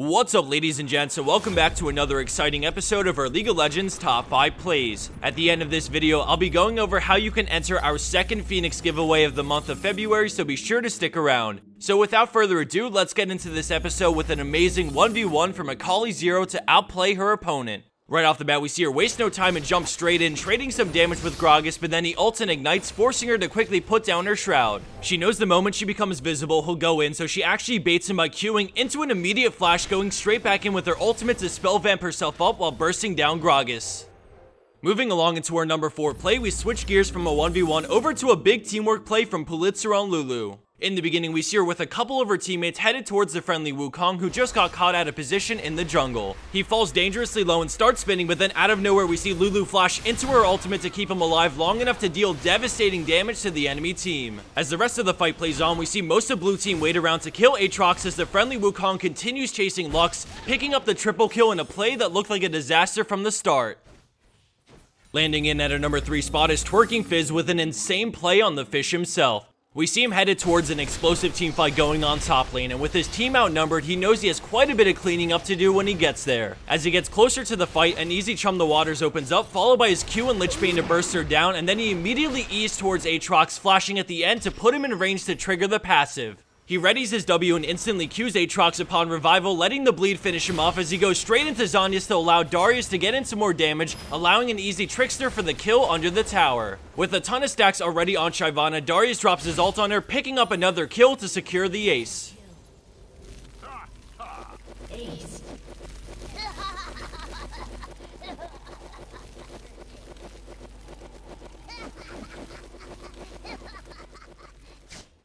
What's up, ladies and gents, and welcome back to another exciting episode of our League of Legends Top 5 Plays. At the end of this video, I'll be going over how you can enter our second Feenix giveaway of the month of February, so be sure to stick around. So without further ado, let's get into this episode with an amazing 1v1 from AkaliZero to outplay her opponent. Right off the bat, we see her waste no time and jump straight in, trading some damage with Gragas, but then he ults and ignites, forcing her to quickly put down her shroud. She knows the moment she becomes visible, he'll go in, so she actually baits him by queuing into an immediate flash, going straight back in with her ultimate to spell vamp herself up while bursting down Gragas. Moving along into our number 4 play, we switch gears from a 1v1 over to a big teamwork play from Poolitzer on Lulu. In the beginning, we see her with a couple of her teammates headed towards the friendly Wukong, who just got caught out of position in the jungle. He falls dangerously low and starts spinning, but then out of nowhere we see Lulu flash into her ultimate to keep him alive long enough to deal devastating damage to the enemy team. As the rest of the fight plays on, we see most of blue team wait around to kill Aatrox as the friendly Wukong continues chasing Lux, picking up the triple kill in a play that looked like a disaster from the start. Landing in at a number 3 spot is Twerking Fizz with an insane play on the fish himself. We see him headed towards an explosive teamfight going on top lane, and with his team outnumbered, he knows he has quite a bit of cleaning up to do when he gets there. As he gets closer to the fight, an easy Chum the Waters opens up, followed by his Q and Lich Bane to burst her down, and then he immediately eased towards Aatrox, flashing at the end to put him in range to trigger the passive. He readies his W and instantly Qs Aatrox upon revival, letting the bleed finish him off as he goes straight into Zhonya's to allow Darius to get into more damage, allowing an easy Trickster for the kill under the tower. With a ton of stacks already on Shyvana, Darius drops his ult on her, picking up another kill to secure the ace.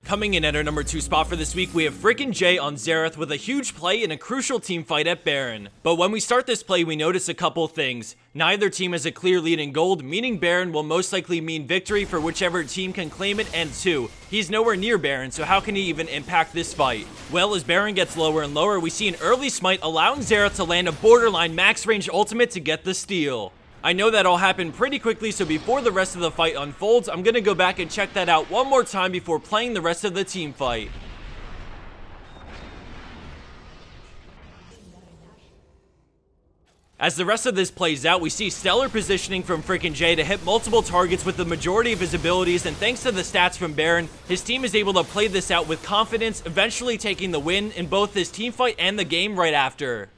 Coming in at our number 2 spot for this week, we have FrikinJay on Xerath with a huge play in a crucial team fight at Baron. But when we start this play, we notice a couple things. Neither team has a clear lead in gold, meaning Baron will most likely mean victory for whichever team can claim it, and 2, he's nowhere near Baron, so how can he even impact this fight? Well, as Baron gets lower and lower, we see an early smite allowing Xerath to land a borderline max range ultimate to get the steal. I know that all happened pretty quickly, so before the rest of the fight unfolds, I'm gonna go back and check that out one more time before playing the rest of the team fight. As the rest of this plays out, we see stellar positioning from FrikinJay to hit multiple targets with the majority of his abilities, and thanks to the stats from Baron, his team is able to play this out with confidence, eventually taking the win in both this team fight and the game right after.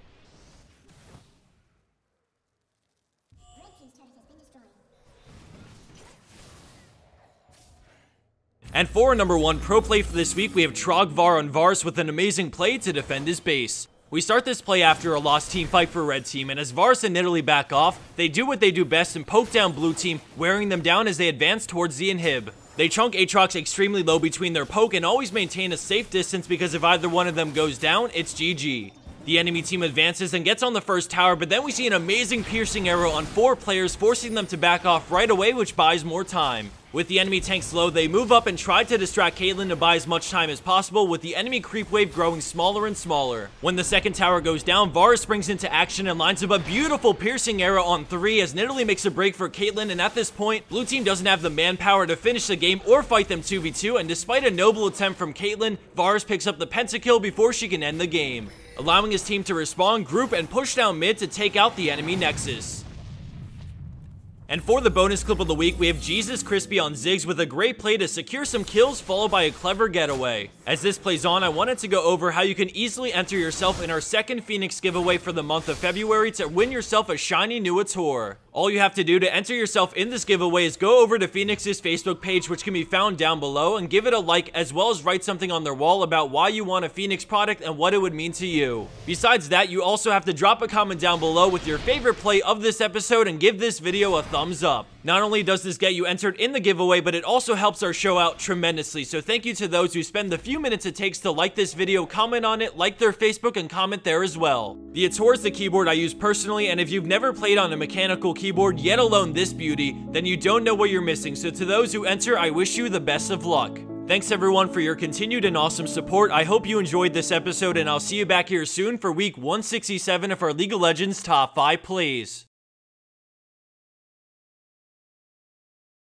And for our number 1 pro play for this week, we have Var on Varus with an amazing play to defend his base. We start this play after a lost team fight for red team, and as Varus and Nidalee back off, they do what they do best and poke down blue team, wearing them down as they advance towards the inhib. They chunk Aatrox extremely low between their poke and always maintain a safe distance, because if either one of them goes down, it's GG. The enemy team advances and gets on the first tower, but then we see an amazing piercing arrow on 4 players, forcing them to back off right away, which buys more time. With the enemy tanks low, they move up and try to distract Caitlyn to buy as much time as possible, with the enemy creep wave growing smaller and smaller. When the second tower goes down, Varus springs into action and lines up a beautiful piercing arrow on 3 as Nidalee makes a break for Caitlyn, and at this point, blue team doesn't have the manpower to finish the game or fight them 2v2, and despite a noble attempt from Caitlyn, Varus picks up the pentakill before she can end the game, allowing his team to respawn, group, and push down mid to take out the enemy Nexus. And for the bonus clip of the week, we have Jesus Crispy on Ziggs with a great play to secure some kills, followed by a clever getaway. As this plays on, I wanted to go over how you can easily enter yourself in our second Feenix giveaway for the month of February to win yourself a shiny new Ator. All you have to do to enter yourself in this giveaway is go over to Feenix's Facebook page, which can be found down below, and give it a like, as well as write something on their wall about why you want a Feenix product and what it would mean to you. Besides that, you also have to drop a comment down below with your favorite play of this episode and give this video a thumbs up. Not only does this get you entered in the giveaway, but it also helps our show out tremendously, so thank you to those who spend the few minutes it takes to like this video, comment on it, like their Facebook, and comment there as well. The Ator is the keyboard I use personally, and if you've never played on a mechanical keyboard, yet alone this beauty, then you don't know what you're missing, so to those who enter, I wish you the best of luck. Thanks everyone for your continued and awesome support. I hope you enjoyed this episode, and I'll see you back here soon for week 167 of our League of Legends Top 5 Plays.